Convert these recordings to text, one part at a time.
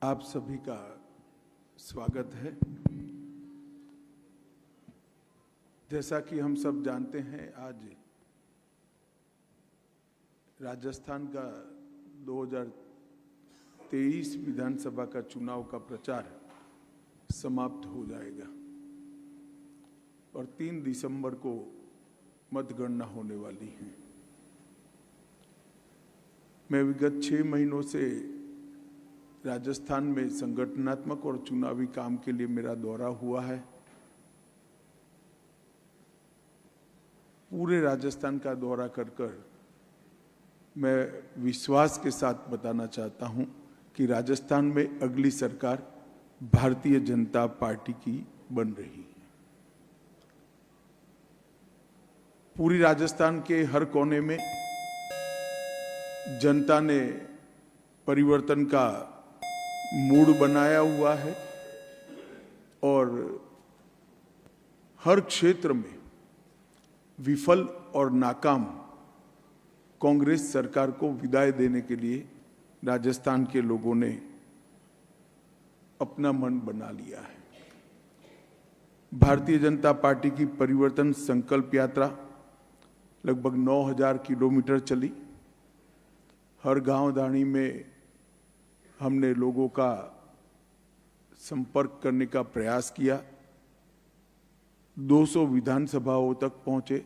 आप सभी का स्वागत है। जैसा कि हम सब जानते हैं, आज राजस्थान का 2023 विधानसभा का चुनाव का प्रचार समाप्त हो जाएगा और 3 दिसंबर को मतगणना होने वाली है। मैं विगत 6 महीनों से राजस्थान में संगठनात्मक और चुनावी काम के लिए मेरा दौरा हुआ है। पूरे राजस्थान का दौरा कर मैं विश्वास के साथ बताना चाहता हूं कि राजस्थान में अगली सरकार भारतीय जनता पार्टी की बन रही है। पूरी राजस्थान के हर कोने में जनता ने परिवर्तन का मूड बनाया हुआ है और हर क्षेत्र में विफल और नाकाम कांग्रेस सरकार को विदाई देने के लिए राजस्थान के लोगों ने अपना मन बना लिया है। भारतीय जनता पार्टी की परिवर्तन संकल्प यात्रा लगभग 9000 किलोमीटर चली। हर गांव दानी में हमने लोगों का संपर्क करने का प्रयास किया। 200 विधानसभाओं तक पहुंचे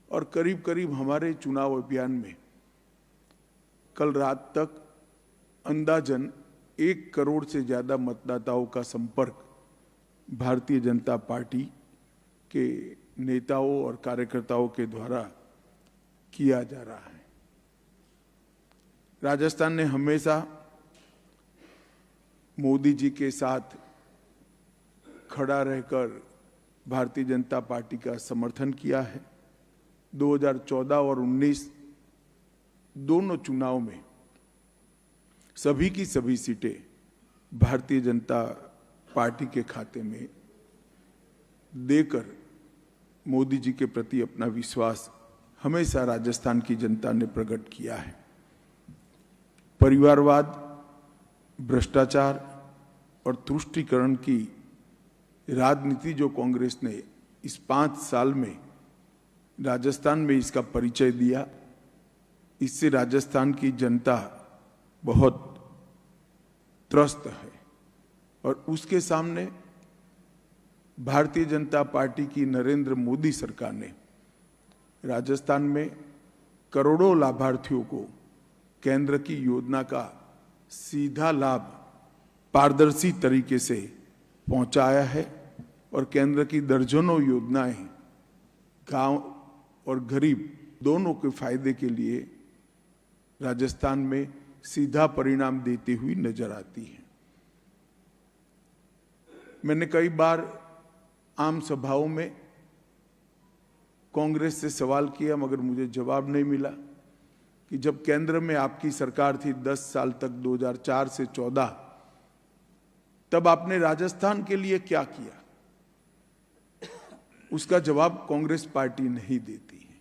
और करीब करीब हमारे चुनाव अभियान में कल रात तक अंदाजन 1 करोड़ से ज्यादा मतदाताओं का संपर्क भारतीय जनता पार्टी के नेताओं और कार्यकर्ताओं के द्वारा किया जा रहा है। राजस्थान ने हमेशा मोदी जी के साथ खड़ा रहकर भारतीय जनता पार्टी का समर्थन किया है। 2014 और 19 दोनों चुनाव में सभी की सभी सीटें भारतीय जनता पार्टी के खाते में देकर मोदी जी के प्रति अपना विश्वास हमेशा राजस्थान की जनता ने प्रकट किया है। परिवारवाद, भ्रष्टाचार और तुष्टीकरण की राजनीति जो कांग्रेस ने इस 5 साल में राजस्थान में इसका परिचय दिया, इससे राजस्थान की जनता बहुत त्रस्त है और उसके सामने भारतीय जनता पार्टी की नरेंद्र मोदी सरकार ने राजस्थान में करोड़ों लाभार्थियों को केंद्र की योजना का सीधा लाभ पारदर्शी तरीके से पहुंचाया है और केंद्र की दर्जनों योजनाएं गांव और गरीब दोनों के फायदे के लिए राजस्थान में सीधा परिणाम देती हुई नजर आती है। मैंने कई बार आम सभाओं में कांग्रेस से सवाल किया मगर मुझे जवाब नहीं मिला कि जब केंद्र में आपकी सरकार थी 10 साल तक 2004 से 14, तब आपने राजस्थान के लिए क्या किया? उसका जवाब कांग्रेस पार्टी नहीं देती है।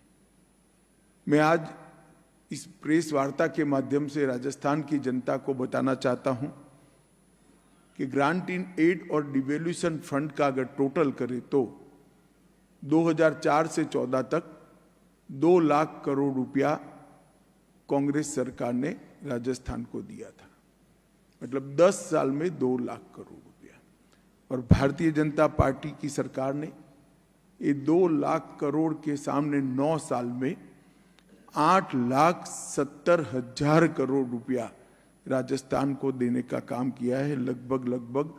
मैं आज इस प्रेस वार्ता के माध्यम से राजस्थान की जनता को बताना चाहता हूं कि ग्रांट इन एड और डिवैल्यूएशन फंड का अगर टोटल करें तो 2004 से 14 तक 2 लाख करोड़ रुपया कांग्रेस सरकार ने राजस्थान को दिया था। मतलब 10 साल में 2 लाख करोड़ रुपया। और भारतीय जनता पार्टी की सरकार ने ये 2 लाख करोड़ के सामने 9 साल में 8,70,000 करोड़ रुपया राजस्थान को देने का काम किया है, लगभग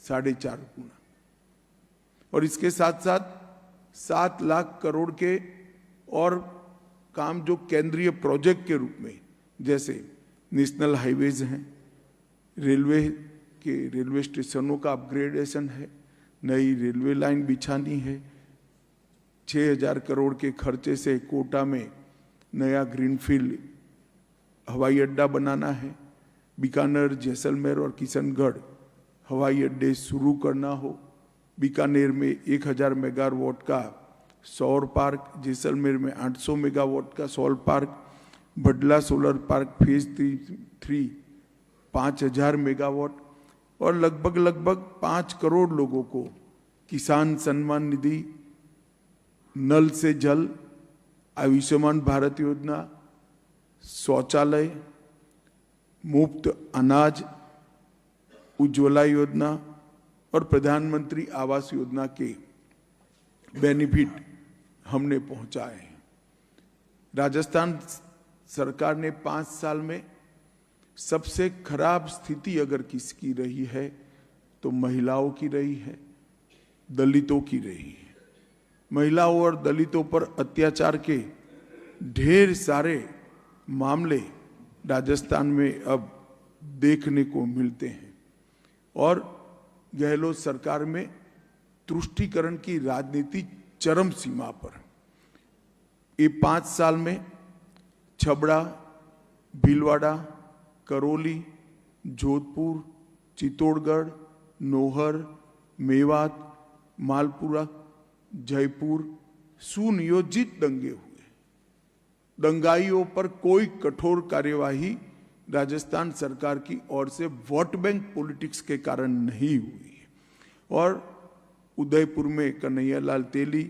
4.5 गुना। और इसके साथ साथ 7 लाख करोड़ के और काम जो केंद्रीय प्रोजेक्ट के रूप में, जैसे नेशनल हाईवेज हैं, रेलवे स्टेशनों का अपग्रेडेशन है, नई रेलवे लाइन बिछानी है, 6,000 करोड़ के खर्चे से कोटा में नया ग्रीनफील्ड हवाई अड्डा बनाना है, बीकानेर, जैसलमेर और किशनगढ़ हवाई अड्डे शुरू करना हो, बीकानेर में 1000 मेगावाट का सौर पार्क, जैसलमेर में 800 मेगावाट का सौर park, Bhadla solar park phase 3 5,000 megawatt और लगभग 5 करोड़ लोगों को किसान सम्मान निधि, नल से जल, आयुष्मान भारत योजना, शौचालय, मुफ्त अनाज, उज्ज्वला योजना और प्रधानमंत्री आवास योजना के बेनिफिट हमने पहुंचाए हैं। राजस्थान सरकार ने 5 साल में सबसे खराब स्थिति अगर किसकी रही है तो महिलाओं की रही है, दलितों की रही है। महिलाओं और दलितों पर अत्याचार के ढेर सारे मामले राजस्थान में अब देखने को मिलते हैं और गहलोत सरकार में तुष्टीकरण की राजनीति चरम सीमा पर। ये 5 साल में छबड़ा, भीलवाड़ा, करौली, जोधपुर, चित्तौड़गढ़, नौहर, मेवात, मालपुरा, जयपुर सुनियोजित दंगे हुए। दंगाइयों पर कोई कठोर कार्यवाही राजस्थान सरकार की ओर से वोट बैंक पॉलिटिक्स के कारण नहीं हुई है। और उदयपुर में कन्हैयालाल तेली,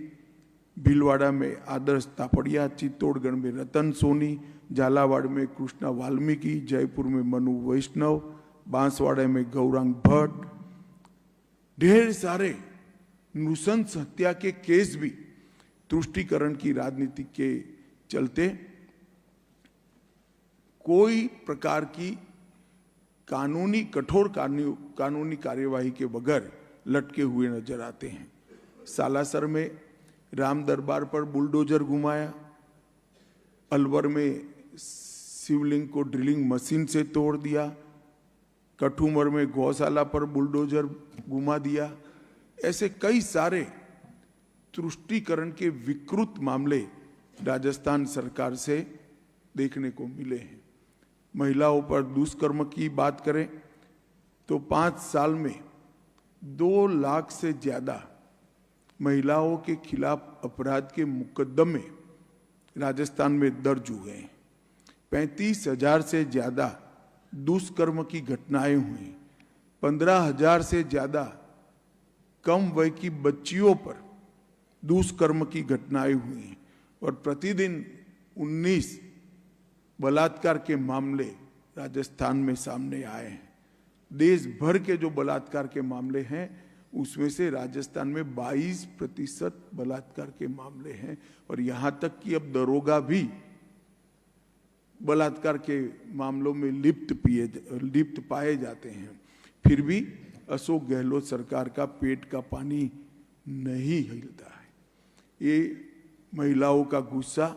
भीलवाड़ा में आदर्श तापड़िया, चित्तौड़गढ़ में रतन सोनी, झालावाड़ में कृष्णा वाल्मीकि, जयपुर में मनु वैष्णव, बांसवाड़ा में गौरांग भट्ट, ढेर सारे नृशंस हत्या के केस भी तुष्टीकरण की राजनीति के चलते कोई प्रकार की कठोर कानूनी कार्यवाही के बगैर लटके हुए नजर आते हैं। सालासर में राम दरबार पर बुलडोजर घुमाया, अलवर में शिवलिंग को ड्रिलिंग मशीन से तोड़ दिया, कठुमर में गौशाला पर बुलडोजर घुमा दिया। ऐसे कई सारे तुष्टीकरण के विकृत मामले राजस्थान सरकार से देखने को मिले हैं। महिलाओं पर दुष्कर्म की बात करें तो 5 साल में 2 लाख से ज्यादा महिलाओं के खिलाफ अपराध के मुकदमे राजस्थान में दर्ज हुए हैं। 35,000 से ज्यादा दुष्कर्म की घटनाएं हुई। 15,000 से ज्यादा कम वय की बच्चियों पर दुष्कर्म की घटनाएं हुई और प्रतिदिन 19 बलात्कार के मामले राजस्थान में सामने आए हैं। देश भर के जो बलात्कार के मामले हैं उसमें से राजस्थान में 22% बलात्कार के मामले हैं और यहां तक कि अब दरोगा भी बलात्कार के मामलों में लिप्त पाए जाते हैं। फिर भी अशोक गहलोत सरकार का पेट का पानी नहीं हिलता है। ये महिलाओं का गुस्सा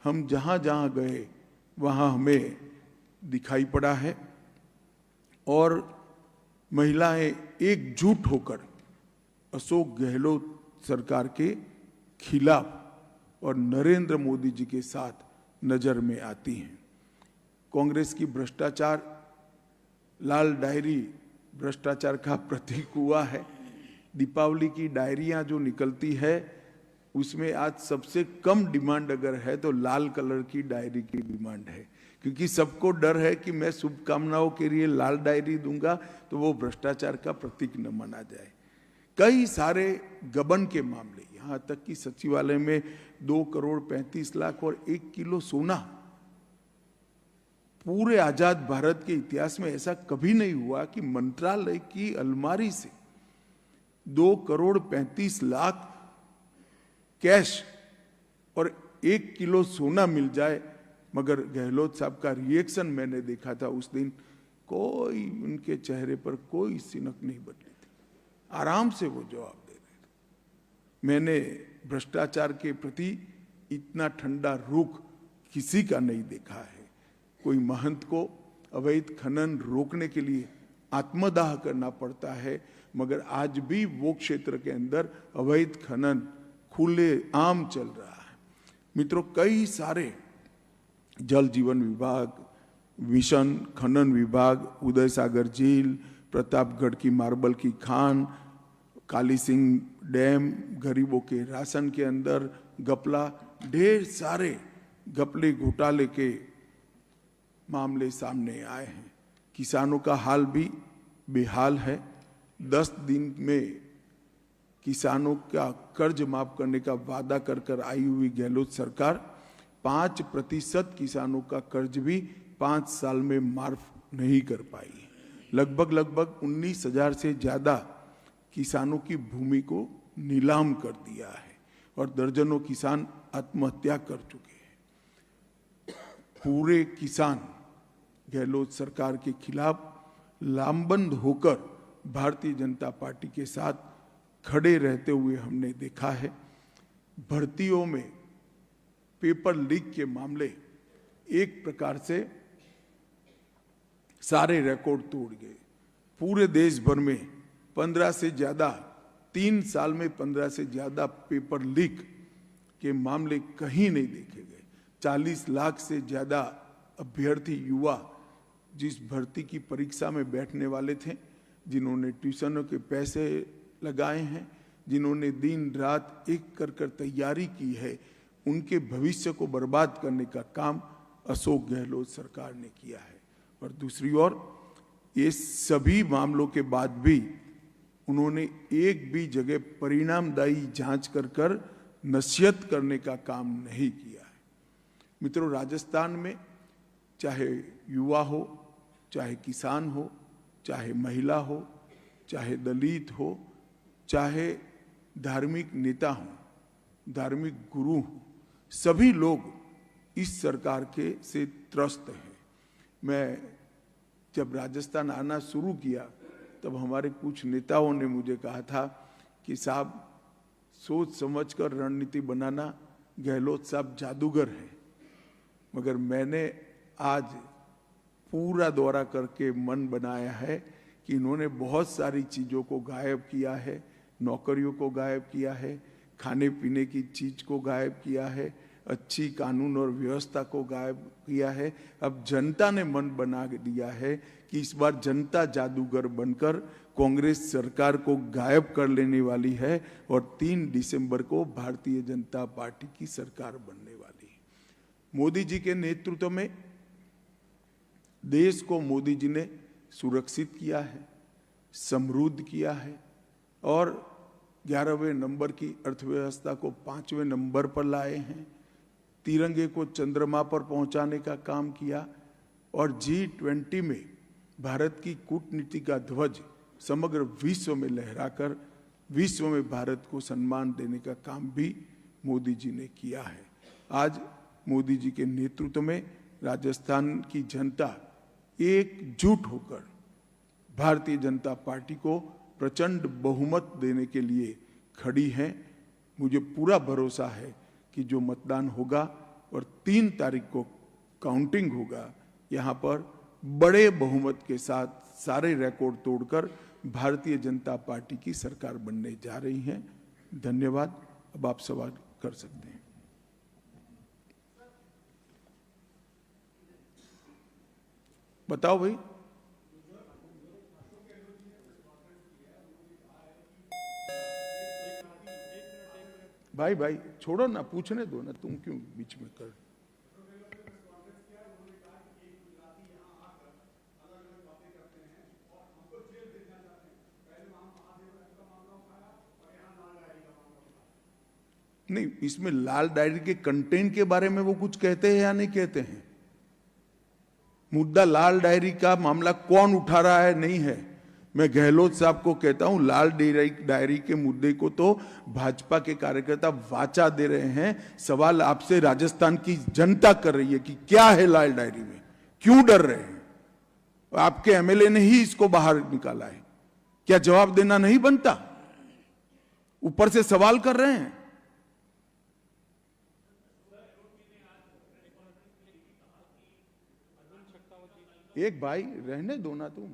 हम जहां जहां गए वहां हमें दिखाई पड़ा है और महिलाएं एकजुट होकर अशोक गहलोत सरकार के खिलाफ और नरेंद्र मोदी जी के साथ नजर में आती हैं। कांग्रेस की भ्रष्टाचार, लाल डायरी भ्रष्टाचार का प्रतीक हुआ है। दीपावली की डायरियां जो निकलती है उसमें आज सबसे कम डिमांड अगर है तो लाल कलर की डायरी की डिमांड है, क्योंकि सबको डर है कि मैं शुभकामनाओं के लिए लाल डायरी दूंगा तो वो भ्रष्टाचार का प्रतीक न माना जाए। कई सारे गबन के मामले, यहां तक कि सचिवालय में 2 करोड़ 35 लाख और 1 किलो सोना। पूरे आजाद भारत के इतिहास में ऐसा कभी नहीं हुआ कि मंत्रालय की अलमारी से 2 करोड़ 35 लाख कैश और 1 किलो सोना मिल जाए। मगर गहलोत साहब का रिएक्शन मैंने देखा था उस दिन, कोई उनके चेहरे पर कोई सिनक नहीं बदली थी, आराम से वो जवाब दे रहे थे। मैंने भ्रष्टाचार के प्रति इतना ठंडा रुख किसी का नहीं देखा है। कोई महंत को अवैध खनन रोकने के लिए आत्मदाह करना पड़ता है, मगर आज भी वो क्षेत्र के अंदर अवैध खनन खुले आम चल रहा है। मित्रों, कई सारे जल जीवन विभाग, मिशन खनन विभाग, उदय सागर झील, प्रतापगढ़ की मार्बल की खान, काली सिंह डैम, गरीबों के राशन के अंदर घपला, ढेर सारे घपले घोटाले के मामले सामने आए हैं। किसानों का हाल भी बेहाल है। 10 दिन में किसानों का कर्ज माफ करने का वादा कर कर आई हुई गहलोत सरकार 5% किसानों का कर्ज भी 5 साल में माफ नहीं कर पाई। लगभग 19,000 से ज्यादा किसानों की भूमि को नीलाम कर दिया है और दर्जनों किसान आत्महत्या कर चुके हैं। पूरे किसान गहलोत सरकार के खिलाफ लामबंद होकर भारतीय जनता पार्टी के साथ खड़े रहते हुए हमने देखा है। भर्तियों में पेपर लीक के मामले एक प्रकार से सारे रिकॉर्ड तोड़ गए। पूरे देश भर में 15 से ज्यादा 3 साल में 15 से ज्यादा पेपर लीक के मामले कहीं नहीं देखे गए। 40 लाख से ज्यादा अभ्यर्थी युवा जिस भर्ती की परीक्षा में बैठने वाले थे, जिन्होंने ट्यूशनों के पैसे लगाए हैं, जिन्होंने दिन रात एक कर कर तैयारी की है, उनके भविष्य को बर्बाद करने का काम अशोक गहलोत सरकार ने किया है। और दूसरी ओर ये सभी मामलों के बाद भी उन्होंने एक भी जगह परिणामदायी जांच कर कर नसीहत करने का काम नहीं किया है। मित्रों, राजस्थान में चाहे युवा हो, चाहे किसान हो, चाहे महिला हो, चाहे दलित हो, चाहे धार्मिक नेता हो, धार्मिक गुरु हो, सभी लोग इस सरकार के से त्रस्त हैं। मैं जब राजस्थान आना शुरू किया तब हमारे कुछ नेताओं ने मुझे कहा था कि साहब, सोच समझकर रणनीति बनाना, गहलोत साहब जादूगर हैं। मगर मैंने आज पूरा दौरा करके मन बनाया है कि इन्होंने बहुत सारी चीज़ों को गायब किया है। नौकरियों को गायब किया है, खाने पीने की चीज को गायब किया है, अच्छी कानून और व्यवस्था को गायब किया है। अब जनता ने मन बना दिया है कि इस बार जनता जादूगर बनकर कांग्रेस सरकार को गायब कर लेने वाली है और 3 दिसंबर को भारतीय जनता पार्टी की सरकार बनने वाली है। मोदी जी के नेतृत्व में देश को मोदी जी ने सुरक्षित किया है, समृद्ध किया है और 11वें नंबर की अर्थव्यवस्था को 5वें नंबर पर लाए हैं। तिरंगे को चंद्रमा पर पहुंचाने का काम किया और G20 में भारत की कूटनीति का ध्वज समग्र विश्व में लहराकर विश्व में भारत को सम्मान देने का काम भी मोदी जी ने किया है। आज मोदी जी के नेतृत्व में राजस्थान की जनता एकजुट होकर भारतीय जनता पार्टी को प्रचंड बहुमत देने के लिए खड़ी है। मुझे पूरा भरोसा है कि जो मतदान होगा और 3 तारीख को काउंटिंग होगा, यहाँ पर बड़े बहुमत के साथ सारे रिकॉर्ड तोड़कर भारतीय जनता पार्टी की सरकार बनने जा रही है। धन्यवाद। अब आप सवाल कर सकते हैं। बताओ भाई। भाई छोड़ो ना, पूछने दो ना, तुम क्यों बीच में कर। नहीं, इसमें लाल डायरी के कंटेंट के बारे में वो कुछ कहते हैं या नहीं कहते हैं? मुद्दा लाल डायरी का मामला कौन उठा रहा है नहीं है। मैं गहलोत साहब को कहता हूं, लाल डायरी के मुद्दे को तो भाजपा के कार्यकर्ता वाचा दे रहे हैं। सवाल आपसे राजस्थान की जनता कर रही है कि क्या है लाल डायरी में, क्यों डर रहे हैं? आपके एमएलए ने ही इसको बाहर निकाला है, क्या जवाब देना नहीं बनता? ऊपर से सवाल कर रहे हैं। एक भाई रहने दो ना तुम।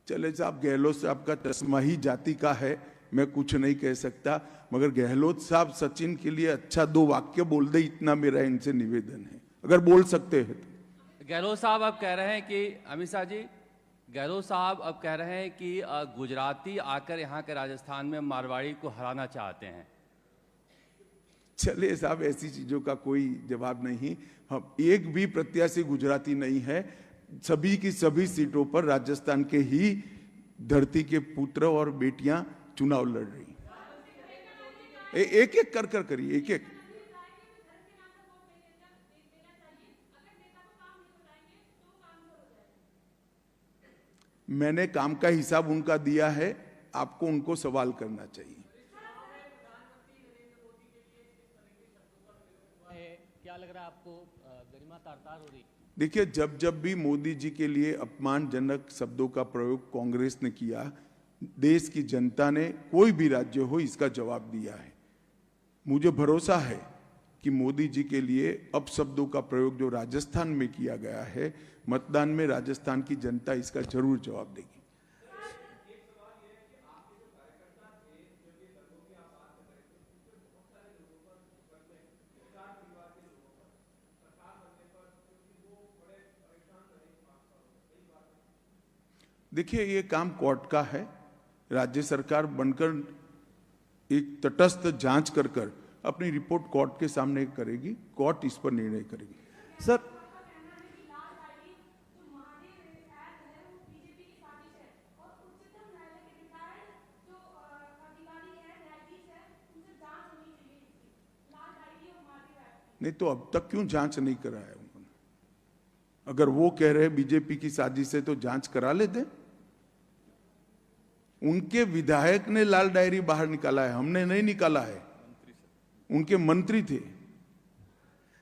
चले साहब, गहलोत साहब का तस्मा ही जाति का है, मैं कुछ नहीं कह सकता, मगर गहलोत साहब सचिन के लिए अच्छा 2 वाक्य बोल दे, इतना मेरा इनसे निवेदन है, अगर बोल सकते हैं तो। गहलोत साहब आप कह रहे हैं कि अमित शाह जी गहलोत साहब अब कह रहे हैं कि गुजराती आकर यहाँ के राजस्थान में मारवाड़ी को हराना चाहते हैं। चलिए साहब, ऐसी चीजों का कोई जवाब नहीं। हम एक भी प्रत्याशी गुजराती नहीं है। सभी की सभी सीटों पर राजस्थान के ही धरती के पुत्र और बेटियां चुनाव लड़ रही। एक एक कर कर करिए, एक एक। मैंने काम का हिसाब उनका दिया है, आपको उनको सवाल करना चाहिए। क्या लग रहा है आपको, गरिमा तार-तार हो रही? देखिए, जब जब भी मोदी जी के लिए अपमानजनक शब्दों का प्रयोग कांग्रेस ने किया, देश की जनता ने, कोई भी राज्य हो, इसका जवाब दिया है। मुझे भरोसा है कि मोदी जी के लिए अपशब्दों का प्रयोग जो राजस्थान में किया गया है, मतदान में राजस्थान की जनता इसका जरूर जवाब देगी। देखिए, ये काम कोर्ट का है। राज्य सरकार बनकर एक तटस्थ जांच कर कर अपनी रिपोर्ट कोर्ट के सामने करेगी। कोर्ट इस पर निर्णय करेगी। सर, नहीं तो अब तक क्यों जांच नहीं कराया उन्होंने? अगर वो कह रहे बीजेपी की साजिश है तो जांच करा लेते। उनके विधायक ने लाल डायरी बाहर निकाला है, हमने नहीं निकाला है, उनके मंत्री थे।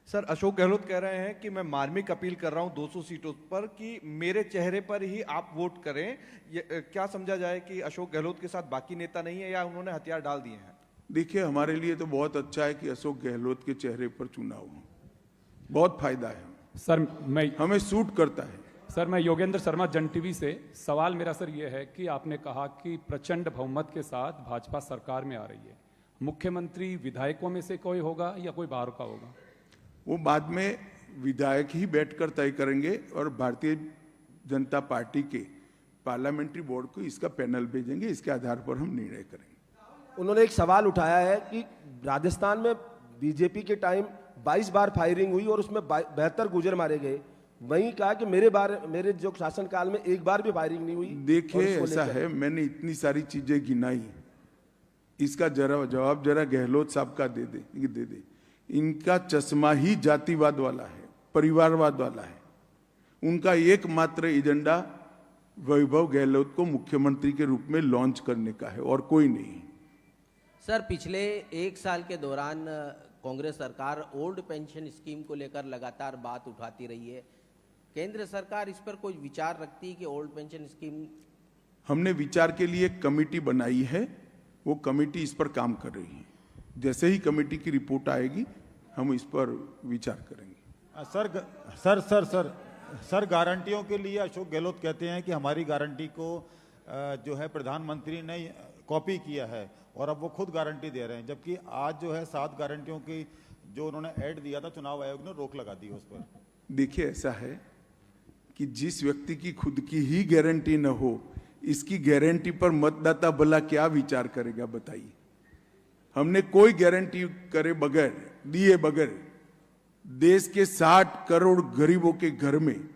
सर, अशोक गहलोत कह रहे हैं कि मैं मार्मिक अपील कर रहा हूं 200 सीटों पर कि मेरे चेहरे पर ही आप वोट करें। क्या समझा जाए कि अशोक गहलोत के साथ बाकी नेता नहीं है या उन्होंने हथियार डाल दिए हैं? देखिए, हमारे लिए तो बहुत अच्छा है कि अशोक गहलोत के चेहरे पर चुनाव हो, बहुत फायदा है। सर हमें सूट करता है। सर मैं योगेंद्र शर्मा, जन टीवी से। सवाल मेरा सर ये है कि आपने कहा कि प्रचंड बहुमत के साथ भाजपा सरकार में आ रही है, मुख्यमंत्री विधायकों में से कोई होगा या कोई बाहर का होगा? वो बाद में विधायक ही बैठकर तय करेंगे और भारतीय जनता पार्टी के पार्लियामेंट्री बोर्ड को इसका पैनल भेजेंगे, इसके आधार पर हम निर्णय करेंगे। उन्होंने एक सवाल उठाया है कि राजस्थान में बीजेपी के टाइम 22 बार फायरिंग हुई और उसमें 72 गुर्जर मारे गए। वहीं कहा कि मेरे जो शासनकाल में एक बार भी फायरिंग नहीं हुई। देखिए, ऐसा है, मैंने इतनी सारी चीजें गिनाई, इसका जवाब जरा गहलोत साहब का दे दे। इनका चश्मा ही जातिवाद वाला है, परिवारवाद वाला है। उनका एकमात्र एजेंडा वैभव गहलोत को मुख्यमंत्री के रूप में लॉन्च करने का है और कोई नहीं। सर, पिछले एक साल के दौरान कांग्रेस सरकार ओल्ड पेंशन स्कीम को लेकर लगातार बात उठाती रही है। केंद्र सरकार इस पर कोई विचार रखती है कि ओल्ड पेंशन स्कीम? हमने विचार के लिए एक कमेटी बनाई है, वो कमेटी इस पर काम कर रही है। जैसे ही कमेटी की रिपोर्ट आएगी हम इस पर विचार करेंगे। सर गारंटियों के लिए अशोक गहलोत कहते हैं कि हमारी गारंटी को जो है प्रधानमंत्री ने कॉपी किया है और अब वो खुद गारंटी दे रहे हैं, जबकि आज जो है 7 गारंटियों की जो उन्होंने ऐड दिया था, चुनाव आयोग ने रोक लगा दी उस पर। देखिए, ऐसा है कि जिस व्यक्ति की खुद की ही गारंटी न हो, इसकी गारंटी पर मतदाता भला क्या विचार करेगा बताइए। हमने कोई गारंटी करे बगैर, दिए बगैर देश के 60 करोड़ गरीबों के घर में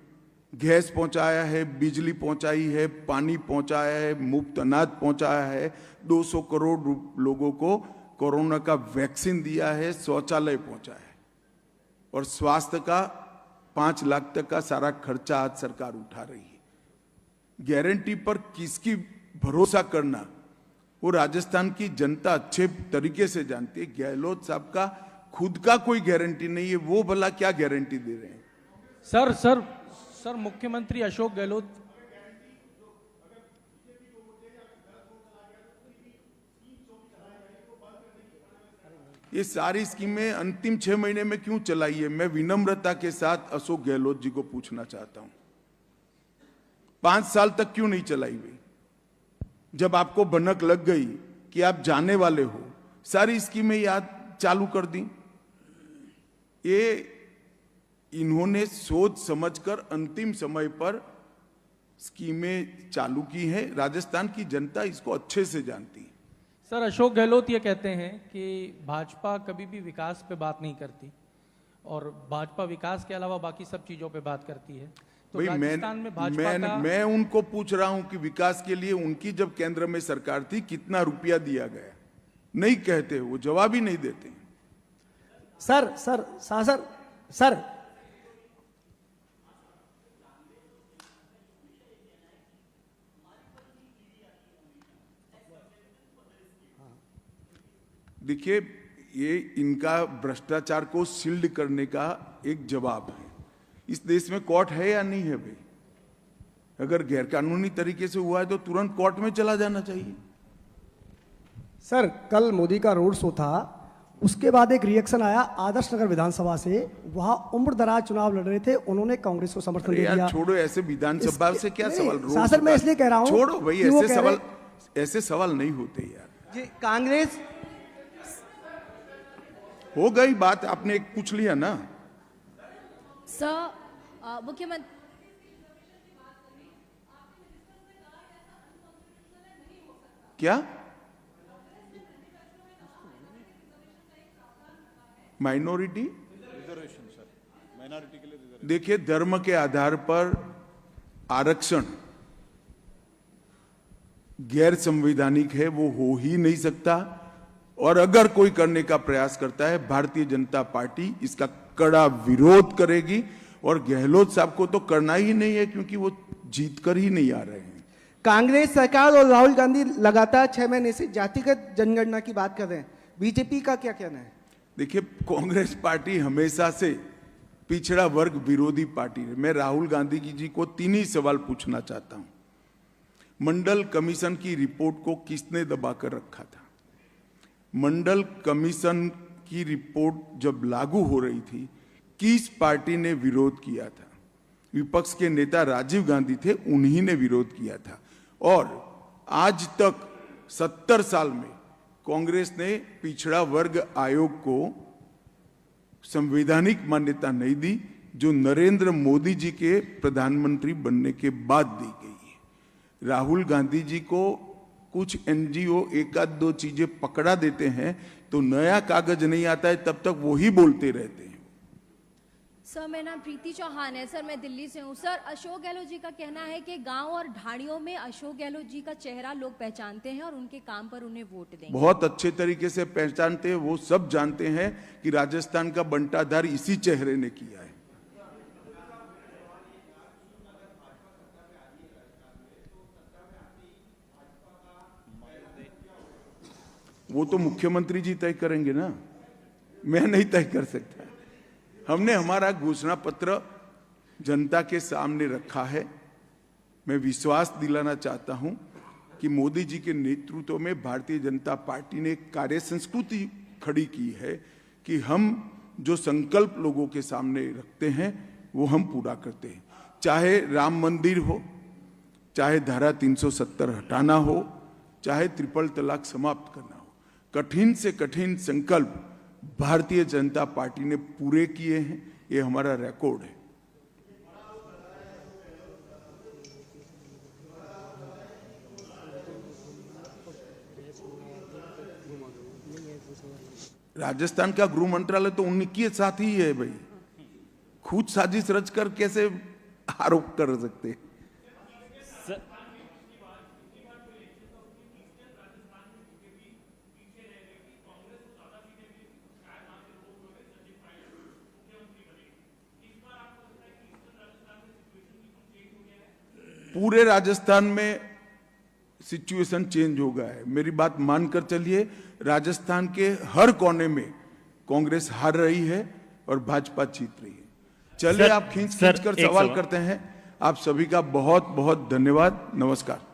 गैस पहुंचाया है, बिजली पहुंचाई है, पानी पहुंचाया है, मुफ्त अनाज पहुंचाया है, 200 करोड़ लोगों को कोरोना का वैक्सीन दिया है, शौचालय पहुंचाया है और स्वास्थ्य का 5 लाख तक का सारा खर्चा आज सरकार उठा रही है। गारंटी पर किसकी भरोसा करना, वो राजस्थान की जनता अच्छे तरीके से जानती है। गहलोत साहब का खुद का कोई गारंटी नहीं है, वो भला क्या गारंटी दे रहे हैं? सर मुख्यमंत्री अशोक गहलोत ये सारी स्कीमें अंतिम 6 महीने में क्यों चलाई है? मैं विनम्रता के साथ अशोक गहलोत जी को पूछना चाहता हूं, 5 साल तक क्यों नहीं चलाई हुई? जब आपको भनक लग गई कि आप जाने वाले हो, सारी स्कीमें याद चालू कर दी। ये इन्होंने सोच समझकर अंतिम समय पर स्कीमें चालू की हैं। राजस्थान की जनता इसको अच्छे से जानती है। सर अशोक गहलोत ये कहते हैं कि भाजपा कभी भी विकास पे बात नहीं करती और भाजपा विकास के अलावा बाकी सब चीजों पे बात करती है। तो भाई राजस्थान में भाजपा का मैं उनको पूछ रहा हूं कि विकास के लिए उनकी जब केंद्र में सरकार थी कितना रुपया दिया गया? नहीं कहते, वो जवाब ही नहीं देते। सर देखिए, ये इनका भ्रष्टाचार को शील्ड करने का एक जवाब है। इस देश में कोर्ट है या नहीं है भाई? अगर गैरकानूनी तरीके से हुआ है तो तुरंत कोर्ट में चला जाना चाहिए। सर कल मोदी का रोड शो था, उसके बाद एक रिएक्शन आया आदर्श नगर विधानसभा से। वहां उम्र दराज चुनाव लड़ रहे थे, उन्होंने कांग्रेस को समर्थन दे दिया। छोड़ो, ऐसे विधानसभा से क्या सवाल? शासन में इसलिए कह रहा हूं, छोड़ो भाई, ऐसे सवाल नहीं होते यार जी। कांग्रेस हो गई बात, आपने एक पूछ लिया ना। सर मुख्यमंत्री क्या माइनॉरिटी रिजर्वेशन? सर माइनॉरिटी के लिए देखिए, धर्म के आधार पर आरक्षण गैर संवैधानिक है, वो हो ही नहीं सकता। और अगर कोई करने का प्रयास करता है, भारतीय जनता पार्टी इसका कड़ा विरोध करेगी। और गहलोत साहब को तो करना ही नहीं है, क्योंकि वो जीत कर ही नहीं आ रहे हैं। कांग्रेस सरकार और राहुल गांधी लगातार 6 महीने से जातिगत जनगणना की बात कर रहे हैं, बीजेपी का क्या कहना है? देखिए, कांग्रेस पार्टी हमेशा से पिछड़ा वर्ग विरोधी पार्टी है। मैं राहुल गांधी जी को 3 ही सवाल पूछना चाहता हूं। मंडल कमीशन की रिपोर्ट को किसने दबाकर रखा था? मंडल कमीशन की रिपोर्ट जब लागू हो रही थी, किस पार्टी ने विरोध किया था? विपक्ष के नेता राजीव गांधी थे, उन्हीं ने विरोध किया था। और आज तक 70 साल में कांग्रेस ने पिछड़ा वर्ग आयोग को संवैधानिक मान्यता नहीं दी, जो नरेंद्र मोदी जी के प्रधानमंत्री बनने के बाद दी गई है। राहुल गांधी जी को कुछ एनजीओ एक आध 2 चीजें पकड़ा देते हैं तो नया कागज नहीं आता है, तब तक वो ही बोलते रहते हैं। सर मेरा नाम प्रीति चौहान है। सर मैं दिल्ली से हूँ। सर अशोक गहलोत जी का कहना है कि गांव और ढाणियों में अशोक गहलोत जी का चेहरा लोग पहचानते हैं और उनके काम पर उन्हें वोट देंगे। बहुत अच्छे तरीके से पहचानते हैं। वो सब जानते हैं कि राजस्थान का बंटाधार इसी चेहरे ने किया है। वो तो मुख्यमंत्री जी तय करेंगे ना, मैं नहीं तय कर सकता। हमने हमारा घोषणा पत्र जनता के सामने रखा है। मैं विश्वास दिलाना चाहता हूं कि मोदी जी के नेतृत्व में भारतीय जनता पार्टी ने एक कार्य संस्कृति खड़ी की है कि हम जो संकल्प लोगों के सामने रखते हैं वो हम पूरा करते हैं। चाहे राम मंदिर हो, चाहे धारा 370 हटाना हो, चाहे ट्रिपल तलाक समाप्त करना हो, कठिन से कठिन संकल्प भारतीय जनता पार्टी ने पूरे किए हैं। ये हमारा रिकॉर्ड है। राजस्थान का गृह मंत्रालय तो उनके साथ ही है भाई। खुद साजिश रचकर कैसे आरोप कर सकते? पूरे राजस्थान में सिचुएशन चेंज हो गया है। मेरी बात मानकर चलिए, राजस्थान के हर कोने में कांग्रेस हार रही है और भाजपा जीत रही है। चलिए, आप खींच कर सवाल करते हैं। आप सभी का बहुत बहुत धन्यवाद। नमस्कार।